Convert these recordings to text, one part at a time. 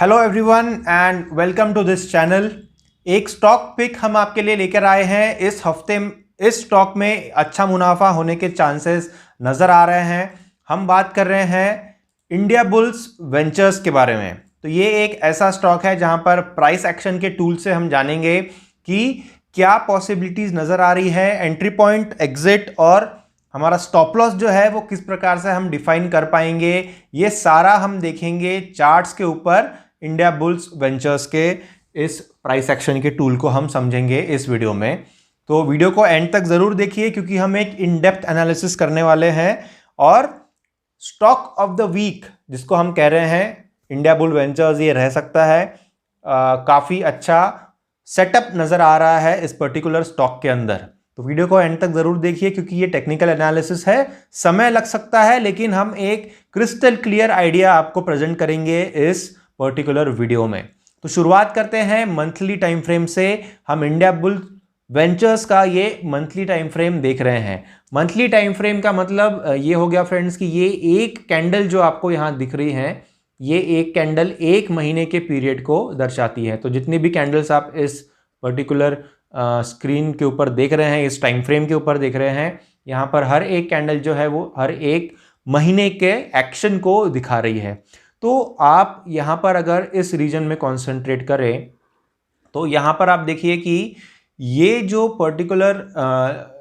Hello everyone and welcome to this channel. एक stock pick हम आपके लिए लेकर आए हैं। इस हफ्ते इस स्टॉक में अच्छा मुनाफा होने के चांसेस नज़र आ रहे हैं। हम बात कर रहे हैं इंडिया बुल्स वेंचर्स के बारे में। तो ये एक ऐसा स्टॉक है जहां पर प्राइस एक्शन के टूल से हम जानेंगे कि क्या पॉसिबिलिटीज़ नज़र आ रही है, एंट्री पॉइंट, एग्जिट और हमारा स्टॉप लॉस जो है वो किस प्रकार से हम डिफाइन कर पाएंगे। ये सारा हम देखेंगे चार्ट्स के ऊपर। इंडिया बुल्स वेंचर्स के इस प्राइस एक्शन के टूल को हम समझेंगे इस वीडियो में। तो वीडियो को एंड तक जरूर देखिए क्योंकि हम एक इन डेप्थ एनालिसिस करने वाले हैं। और स्टॉक ऑफ द वीक जिसको हम कह रहे हैं इंडिया बुल वेंचर्स, ये रह सकता है। काफ़ी अच्छा सेटअप नज़र आ रहा है इस पर्टिकुलर स्टॉक के अंदर। तो वीडियो को एंड तक जरूर देखिए क्योंकि ये टेक्निकल एनालिसिस है, समय लग सकता है, लेकिन हम एक क्रिस्टल क्लियर आइडिया आपको प्रेजेंट करेंगे इस पर्टिकुलर वीडियो में। तो शुरुआत करते हैं मंथली टाइम फ्रेम से। हम इंडिया बुल वेंचर्स का ये मंथली टाइम फ्रेम देख रहे हैं। मंथली टाइम फ्रेम का मतलब ये हो गया फ्रेंड्स कि ये एक कैंडल जो आपको यहाँ दिख रही है, ये एक कैंडल एक महीने के पीरियड को दर्शाती है। तो जितनी भी कैंडल्स आप इस पर्टिकुलर स्क्रीन के ऊपर देख रहे हैं, इस टाइम फ्रेम के ऊपर देख रहे हैं, यहाँ पर हर एक कैंडल जो है वो हर एक महीने के एक्शन को दिखा रही है। तो आप यहाँ पर अगर इस रीजन में कॉन्सेंट्रेट करें तो यहाँ पर आप देखिए कि ये जो पर्टिकुलर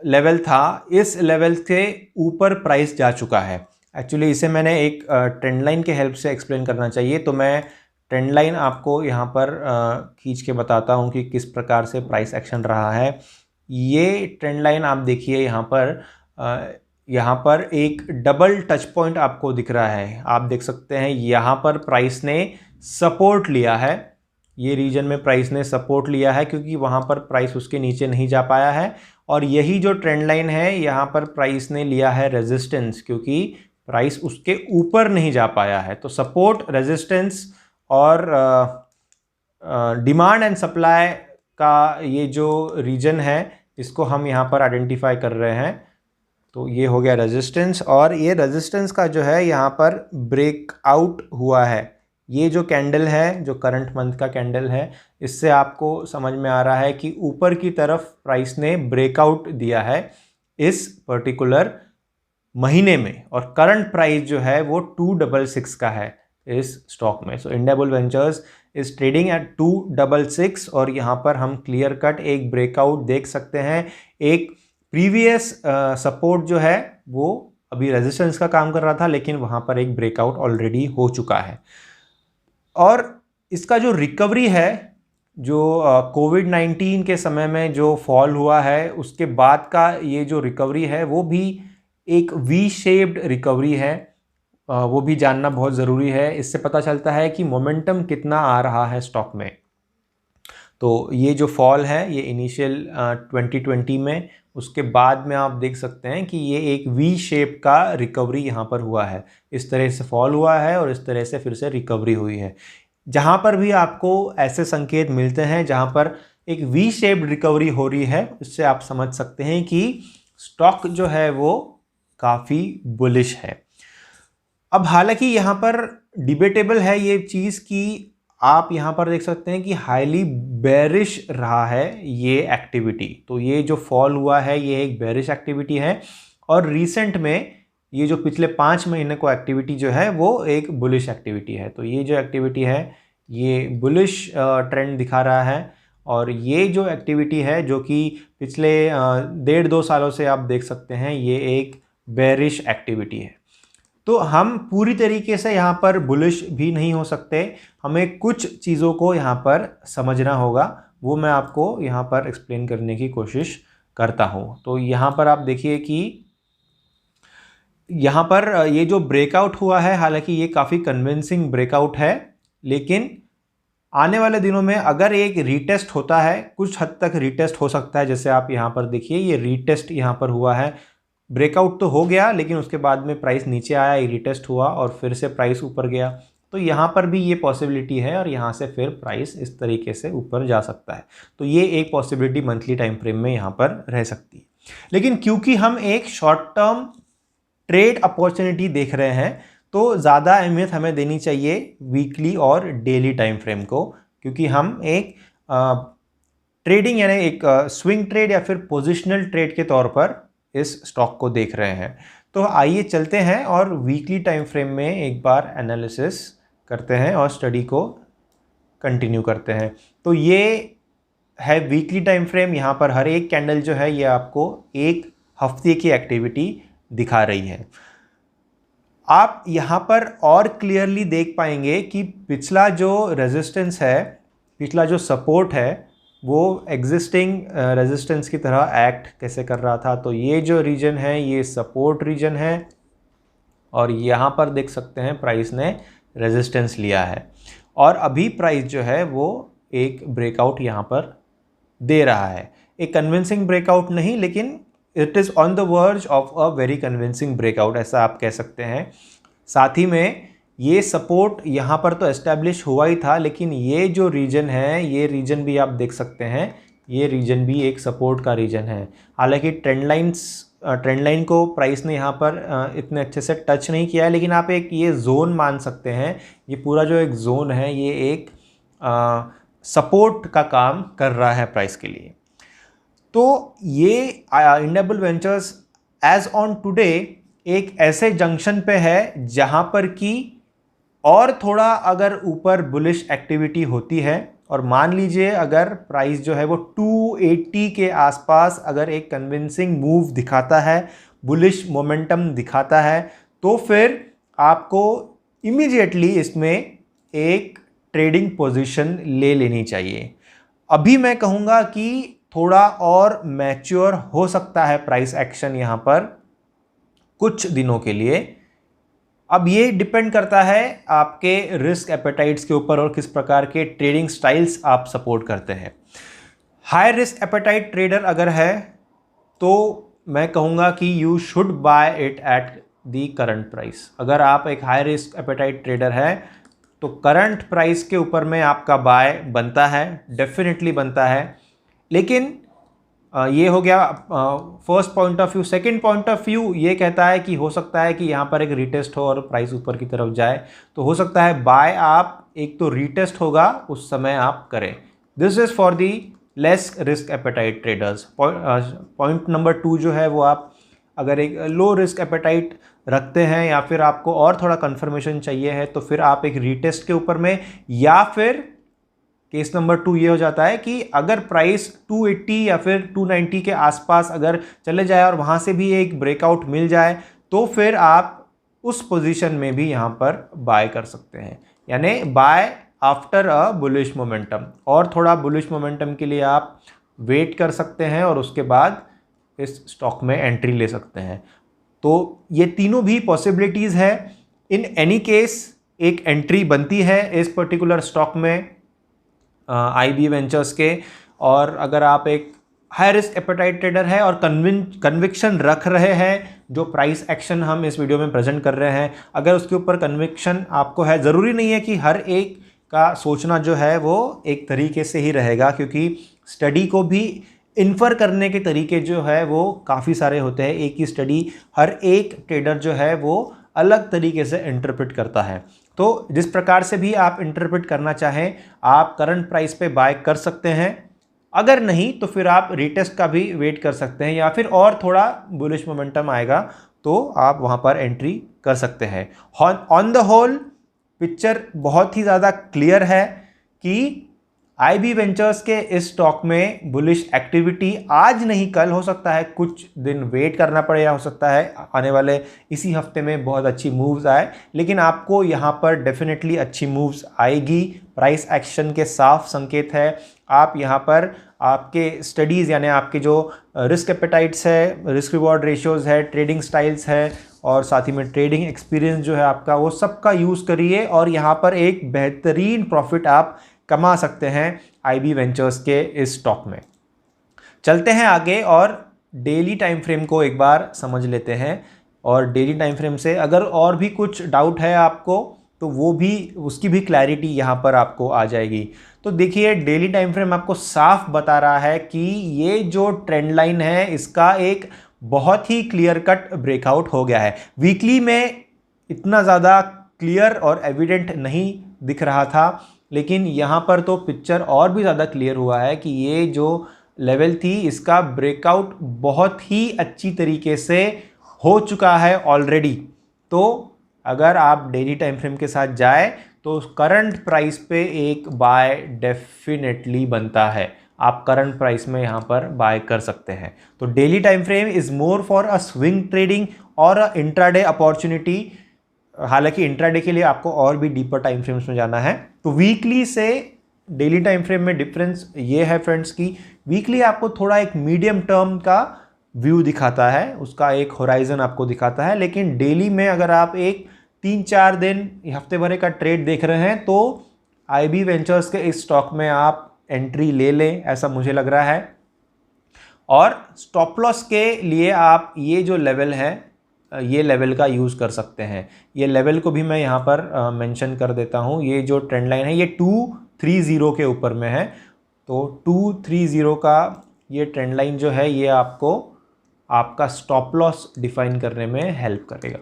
लेवल था, इस लेवल के ऊपर प्राइस जा चुका है। एक्चुअली इसे मैंने एक ट्रेंड लाइन के हेल्प से एक्सप्लेन करना चाहिए, तो मैं ट्रेंड लाइन आपको यहाँ पर खींच के बताता हूँ कि किस प्रकार से प्राइस एक्शन रहा है। ये ट्रेंड लाइन आप देखिए, यहाँ पर एक डबल टच पॉइंट आपको दिख रहा है। आप देख सकते हैं यहाँ पर प्राइस ने सपोर्ट लिया है, ये रीजन में प्राइस ने सपोर्ट लिया है क्योंकि वहाँ पर प्राइस उसके नीचे नहीं जा पाया है। और यही जो ट्रेंड लाइन है, यहाँ पर प्राइस ने लिया है रेजिस्टेंस क्योंकि प्राइस उसके ऊपर नहीं जा पाया है। तो सपोर्ट, रेजिस्टेंस और डिमांड एंड सप्लाई का ये जो रीजन है, इसको हम यहाँ पर आइडेंटिफाई कर रहे हैं। तो ये हो गया रेजिस्टेंस, और ये रेजिस्टेंस का जो है यहाँ पर ब्रेकआउट हुआ है। ये जो कैंडल है, जो करंट मंथ का कैंडल है, इससे आपको समझ में आ रहा है कि ऊपर की तरफ प्राइस ने ब्रेकआउट दिया है इस पर्टिकुलर महीने में। और करंट प्राइस जो है वो 266 का है इस स्टॉक में। So India bull ventures is trading at 266 और यहाँ पर हम क्लियर कट एक ब्रेकआउट देख सकते हैं। एक प्रीवियस सपोर्ट जो है वो अभी रेजिस्टेंस का काम कर रहा था, लेकिन वहाँ पर एक ब्रेकआउट ऑलरेडी हो चुका है। और इसका जो रिकवरी है, जो कोविड-19 के समय में जो फॉल हुआ है, उसके बाद का ये जो रिकवरी है वो भी एक वी शेप्ड रिकवरी है। वो भी जानना बहुत ज़रूरी है। इससे पता चलता है कि मोमेंटम कितना आ रहा है स्टॉक में। तो ये जो फॉल है, ये इनिशियल 2020 में, उसके बाद में आप देख सकते हैं कि ये एक वी शेप का रिकवरी यहाँ पर हुआ है। इस तरह से फॉल हुआ है और इस तरह से फिर से रिकवरी हुई है। जहाँ पर भी आपको ऐसे संकेत मिलते हैं जहाँ पर एक वी शेप रिकवरी हो रही है, उससे आप समझ सकते हैं कि स्टॉक जो है वो काफ़ी बुलिश है। अब हालांकि यहाँ पर डिबेटेबल है ये चीज़ कि आप यहाँ पर देख सकते हैं कि हाईली बेरिश रहा है ये एक्टिविटी। तो ये जो फॉल हुआ है ये एक बेरिश एक्टिविटी है, और रिसेंट में ये जो पिछले 5 महीने को एक्टिविटी जो है वो एक बुलिश एक्टिविटी है। तो ये जो एक्टिविटी है ये बुलिश ट्रेंड दिखा रहा है, और ये जो एक्टिविटी है जो कि पिछले 1.5-2 सालों से आप देख सकते हैं, ये एक बेरिश एक्टिविटी है। तो हम पूरी तरीके से यहाँ पर बुलिश भी नहीं हो सकते, हमें कुछ चीज़ों को यहाँ पर समझना होगा, वो मैं आपको यहाँ पर एक्सप्लेन करने की कोशिश करता हूँ। तो यहाँ पर आप देखिए कि यहाँ पर ये जो ब्रेकआउट हुआ है, हालांकि ये काफ़ी कन्विंसिंग ब्रेकआउट है, लेकिन आने वाले दिनों में अगर एक रीटेस्ट होता है, कुछ हद तक रीटेस्ट हो सकता है। जैसे आप यहाँ पर देखिए, ये रीटेस्ट यहाँ पर हुआ है, ब्रेकआउट तो हो गया लेकिन उसके बाद में प्राइस नीचे आया, एक रीटेस्ट हुआ और फिर से प्राइस ऊपर गया। तो यहाँ पर भी ये पॉसिबिलिटी है और यहाँ से फिर प्राइस इस तरीके से ऊपर जा सकता है। तो ये एक पॉसिबिलिटी मंथली टाइम फ्रेम में यहाँ पर रह सकती है। लेकिन क्योंकि हम एक शॉर्ट टर्म ट्रेड अपॉर्चुनिटी देख रहे हैं, तो ज़्यादा अहमियत हमें देनी चाहिए वीकली और डेली टाइम फ्रेम को, क्योंकि हम एक ट्रेडिंग यानी एक स्विंग ट्रेड या फिर पोजिशनल ट्रेड के तौर पर इस स्टॉक को देख रहे हैं। तो आइए चलते हैं और वीकली टाइम फ्रेम में एक बार एनालिसिस करते हैं और स्टडी को कंटिन्यू करते हैं। तो ये है वीकली टाइम फ्रेम। यहाँ पर हर एक कैंडल जो है ये आपको एक हफ्ते की एक्टिविटी दिखा रही है। आप यहाँ पर और क्लियरली देख पाएंगे कि पिछला जो रेजिस्टेंस है, पिछला जो सपोर्ट है, वो एग्जिस्टिंग रेजिस्टेंस की तरह एक्ट कैसे कर रहा था। तो ये जो रीजन है ये सपोर्ट रीजन है और यहाँ पर देख सकते हैं प्राइस ने रेजिस्टेंस लिया है और अभी प्राइस जो है वो एक ब्रेकआउट यहाँ पर दे रहा है। एक कन्विंसिंग ब्रेकआउट नहीं, लेकिन it is on the verge of a very convincing breakout, ऐसा आप कह सकते हैं। साथ ही में ये सपोर्ट यहाँ पर तो एस्टैब्लिश हुआ ही था, लेकिन ये जो रीजन है, ये रीजन भी आप देख सकते हैं, ये रीजन भी एक सपोर्ट का रीजन है। हालांकि ट्रेंड लाइन को प्राइस ने यहाँ पर इतने अच्छे से टच नहीं किया है, लेकिन आप एक ये जोन मान सकते हैं। ये पूरा जो एक जोन है ये एक सपोर्ट का काम कर रहा है प्राइस के लिए। तो ये Indiabull ventures as on today एक ऐसे जंक्शन पे है जहाँ पर कि और थोड़ा अगर ऊपर बुलिश एक्टिविटी होती है और मान लीजिए अगर प्राइस जो है वो 280 के आसपास अगर एक कन्विंसिंग मूव दिखाता है, बुलिश मोमेंटम दिखाता है, तो फिर आपको इमीडिएटली इसमें एक ट्रेडिंग पोजीशन ले लेनी चाहिए। अभी मैं कहूँगा कि थोड़ा और मैच्योर हो सकता है प्राइस एक्शन यहाँ पर कुछ दिनों के लिए। अब ये डिपेंड करता है आपके रिस्क एपेटाइट्स के ऊपर और किस प्रकार के ट्रेडिंग स्टाइल्स आप सपोर्ट करते हैं। हाई रिस्क एपेटाइट ट्रेडर अगर है तो मैं कहूँगा कि you should buy it at the current price. अगर आप एक हाई रिस्क एपेटाइट ट्रेडर है तो करंट प्राइस के ऊपर में आपका बाय बनता है, डेफिनेटली बनता है। लेकिन ये हो गया first point of view. Second point of view ये कहता है कि हो सकता है कि यहाँ पर एक रीटेस्ट हो और प्राइस ऊपर की तरफ जाए, तो हो सकता है बाय आप एक तो रीटेस्ट होगा उस समय आप करें। This is for the less risk appetite traders. Point number 2 जो है वो आप अगर एक लो रिस्क एपेटाइट रखते हैं या फिर आपको और थोड़ा कंफर्मेशन चाहिए है तो फिर आप एक रीटेस्ट के ऊपर में, या फिर केस नंबर 2 ये हो जाता है कि अगर प्राइस 280 या फिर 290 के आसपास अगर चले जाए और वहाँ से भी एक ब्रेकआउट मिल जाए तो फिर आप उस पोजीशन में भी यहाँ पर बाय कर सकते हैं, यानी buy after a bullish momentum. और थोड़ा बुलिश मोमेंटम के लिए आप वेट कर सकते हैं और उसके बाद इस स्टॉक में एंट्री ले सकते हैं। तो ये तीनों भी पॉसिबिलिटीज़ है। इन एनी केस एक एंट्री बनती है इस पर्टिकुलर स्टॉक में आईबी वेंचर्स के। और अगर आप एक हाई रिस्क एपेटाइट ट्रेडर है और कन्विक्शन रख रहे हैं, जो प्राइस एक्शन हम इस वीडियो में प्रेजेंट कर रहे हैं, अगर उसके ऊपर कन्विक्शन आपको है, ज़रूरी नहीं है कि हर एक का सोचना जो है वो एक तरीके से ही रहेगा, क्योंकि स्टडी को भी इन्फर करने के तरीके जो है वो काफ़ी सारे होते हैं। एक ही स्टडी हर एक ट्रेडर जो है वो अलग तरीके से इंटरप्रेट करता है। तो जिस प्रकार से भी आप इंटरप्रेट करना चाहें, आप करंट प्राइस पे बाय कर सकते हैं। अगर नहीं तो फिर आप रीटेस्ट का भी वेट कर सकते हैं, या फिर और थोड़ा बुलिश मोमेंटम आएगा तो आप वहाँ पर एंट्री कर सकते हैं। ऑन द होल पिक्चर बहुत ही ज़्यादा क्लियर है कि आईबी वेंचर्स के इस स्टॉक में बुलिश एक्टिविटी आज नहीं कल, हो सकता है कुछ दिन वेट करना पड़े, या हो सकता है आने वाले इसी हफ्ते में बहुत अच्छी मूव्स आए, लेकिन आपको यहाँ पर डेफिनेटली अच्छी मूव्स आएगी। प्राइस एक्शन के साफ संकेत है। आप यहाँ पर आपके स्टडीज़ यानी आपके जो रिस्क एपेटाइट्स है, रिस्क रिवॉर्ड रेशियोज़ है, ट्रेडिंग स्टाइल्स है और साथ ही में ट्रेडिंग एक्सपीरियंस जो है आपका, वो सबका यूज़ करिए और यहाँ पर एक बेहतरीन प्रॉफिट आप कमा सकते हैं आईबी वेंचर्स के इस स्टॉक में। चलते हैं आगे और डेली टाइम फ्रेम को एक बार समझ लेते हैं। और डेली टाइम फ्रेम से अगर और भी कुछ डाउट है आपको तो वो भी, उसकी भी क्लैरिटी यहाँ पर आपको आ जाएगी। तो देखिए डेली टाइम फ्रेम आपको साफ बता रहा है कि ये जो ट्रेंड लाइन है इसका एक बहुत ही क्लियर कट ब्रेकआउट हो गया है। वीकली में इतना ज़्यादा क्लियर और एविडेंट नहीं दिख रहा था, लेकिन यहाँ पर तो पिक्चर और भी ज़्यादा क्लियर हुआ है कि ये जो लेवल थी इसका ब्रेकआउट बहुत ही अच्छी तरीके से हो चुका है ऑलरेडी। तो अगर आप डेली टाइम फ्रेम के साथ जाए तो करंट प्राइस पे एक बाय डेफिनेटली बनता है। आप करंट प्राइस में यहाँ पर बाय कर सकते हैं। तो daily time frame is more for a swing trading और अ इंट्राडे अपॉर्चुनिटी। हालांकि इंट्राडे के लिए आपको और भी डीपर टाइम फ्रेम्स में जाना है। तो वीकली से डेली टाइम फ्रेम में डिफरेंस ये है फ्रेंड्स कि वीकली आपको थोड़ा एक मीडियम टर्म का व्यू दिखाता है, उसका एक होराइजन आपको दिखाता है। लेकिन डेली में अगर आप एक 3-4 दिन हफ्ते भरे का ट्रेड देख रहे हैं तो IB वेंचर्स के इस स्टॉक में आप एंट्री ले लें, ऐसा मुझे लग रहा है। और स्टॉप लॉस के लिए आप ये जो लेवल है ये लेवल का यूज़ कर सकते हैं। ये लेवल को भी मैं यहाँ पर मेंशन कर देता हूँ। ये जो ट्रेंड लाइन है ये 230 के ऊपर में है। तो 230 का ये ट्रेंड लाइन जो है ये आपको आपका स्टॉप लॉस डिफाइन करने में हेल्प करेगा।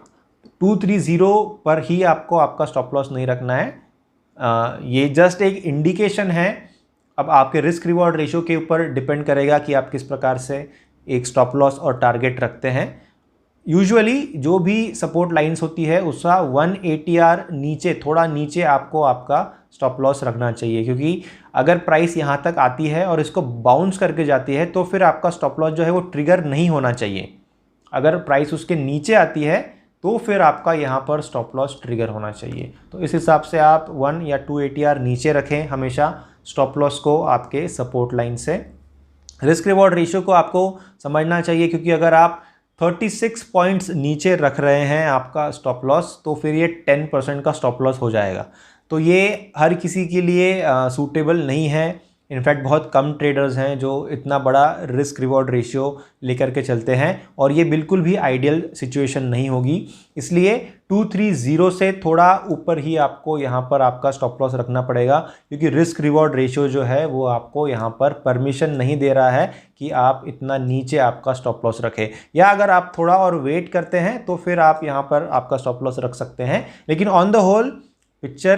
230 पर ही आपको आपका स्टॉप लॉस नहीं रखना है। ये जस्ट एक इंडिकेशन है। अब आपके रिस्क रिवॉर्ड रेशियो के ऊपर डिपेंड करेगा कि आप किस प्रकार से एक स्टॉप लॉस और टारगेट रखते हैं। यूजुअली जो भी सपोर्ट लाइंस होती है उसका 1 ATR नीचे, थोड़ा नीचे आपको आपका स्टॉप लॉस रखना चाहिए, क्योंकि अगर प्राइस यहाँ तक आती है और इसको बाउंस करके जाती है तो फिर आपका स्टॉप लॉस जो है वो ट्रिगर नहीं होना चाहिए। अगर प्राइस उसके नीचे आती है तो फिर आपका यहाँ पर स्टॉप लॉस ट्रिगर होना चाहिए। तो इस हिसाब से आप 1 या 2 ATR नीचे रखें हमेशा स्टॉप लॉस को आपके सपोर्ट लाइन से। रिस्क रिवॉर्ड रेशियो को आपको समझना चाहिए, क्योंकि अगर आप 36 पॉइंट्स नीचे रख रहे हैं आपका स्टॉप लॉस तो फिर ये 10% का स्टॉप लॉस हो जाएगा। तो ये हर किसी के लिए सूटेबल नहीं है। इनफैक्ट बहुत कम ट्रेडर्स हैं जो इतना बड़ा रिस्क रिवॉर्ड रेशियो लेकर के चलते हैं, और ये बिल्कुल भी आइडियल सिचुएशन नहीं होगी। इसलिए 230 से थोड़ा ऊपर ही आपको यहाँ पर आपका स्टॉप लॉस रखना पड़ेगा, क्योंकि रिस्क रिवॉर्ड रेशियो जो है वो आपको यहाँ पर परमिशन नहीं दे रहा है कि आप इतना नीचे आपका स्टॉप लॉस रखें। या अगर आप थोड़ा और वेट करते हैं तो फिर आप यहाँ पर आपका स्टॉप लॉस रख सकते हैं। लेकिन on the whole picture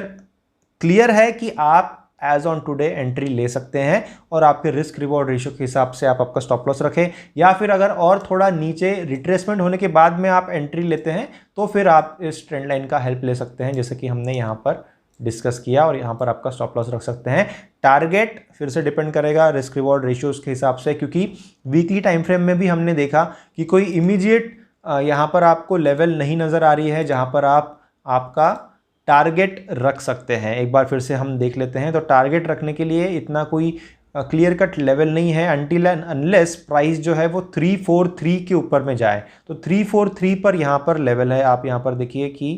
clear है कि आप एज ऑन टुडे एंट्री ले सकते हैं और आपके रिस्क रिवॉर्ड रेशियो के हिसाब से आप आपका स्टॉप लॉस रखें। या फिर अगर और थोड़ा नीचे रिट्रेसमेंट होने के बाद में आप एंट्री लेते हैं तो फिर आप इस ट्रेंड लाइन का हेल्प ले सकते हैं, जैसे कि हमने यहाँ पर डिस्कस किया, और यहाँ पर आपका स्टॉप लॉस रख सकते हैं। टारगेट फिर से डिपेंड करेगा रिस्क रिवॉर्ड रेशियोज के हिसाब से, क्योंकि वीकली टाइम फ्रेम में भी हमने देखा कि कोई इमीडिएट यहाँ पर आपको लेवल नहीं नज़र आ रही है जहाँ पर आप आपका टारगेट रख सकते हैं। एक बार फिर से हम देख लेते हैं। तो टारगेट रखने के लिए इतना कोई क्लियर कट लेवल नहीं है अनटिल एंड अनलेस प्राइस जो है वो 343 के ऊपर में जाए। तो 343 पर यहाँ पर लेवल है। आप यहाँ पर देखिए कि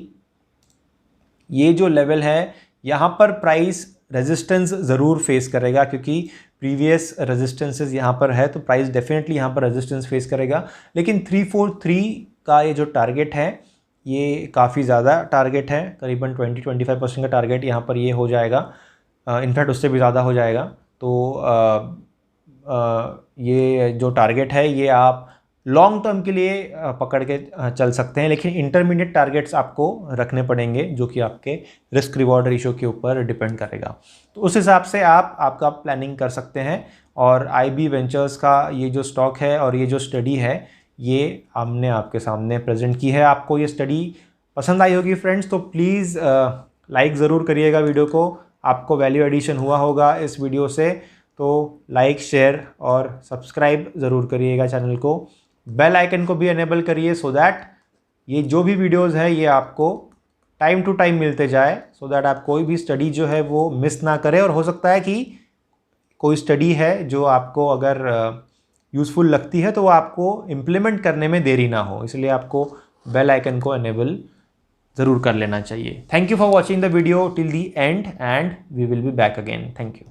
ये जो लेवल है यहाँ पर प्राइस रेजिस्टेंस ज़रूर फेस करेगा, क्योंकि प्रीवियस रेजिस्टेंसेस यहाँ पर है तो प्राइस डेफिनेटली यहाँ पर रेजिस्टेंस फेस करेगा। लेकिन 343 का ये जो टारगेट है ये काफ़ी ज़्यादा टारगेट है, करीबन 20-25% का टारगेट यहाँ पर ये हो जाएगा। इनफैक्ट उससे भी ज़्यादा हो जाएगा। तो ये जो टारगेट है ये आप लॉन्ग टर्म के लिए पकड़ के चल सकते हैं, लेकिन इंटरमीडिएट टारगेट्स आपको रखने पड़ेंगे जो कि आपके रिस्क रिवॉर्ड रेशियो के ऊपर डिपेंड करेगा। तो उस हिसाब से आप आपका प्लानिंग कर सकते हैं। और IB वेंचर्स का ये जो स्टॉक है और ये जो स्टडी है ये हमने आपके सामने प्रेजेंट की है। आपको ये स्टडी पसंद आई होगी फ्रेंड्स, तो प्लीज़ लाइक ज़रूर करिएगा वीडियो को। आपको वैल्यू एडिशन हुआ होगा इस वीडियो से, तो लाइक, शेयर और सब्सक्राइब ज़रूर करिएगा चैनल को। बेल आइकन को भी एनेबल करिए सो दैट ये जो भी वीडियोज़ है ये आपको टाइम टू टाइम मिलते जाए, सो दैट आप कोई भी स्टडी जो है वो मिस ना करें। और हो सकता है कि कोई स्टडी है जो आपको अगर यूज़फुल लगती है तो वो आपको इम्प्लीमेंट करने में देरी ना हो, इसलिए आपको बेल आइकन को एनेबल ज़रूर कर लेना चाहिए। Thank you for watching the video till the end and we will be back again. Thank you.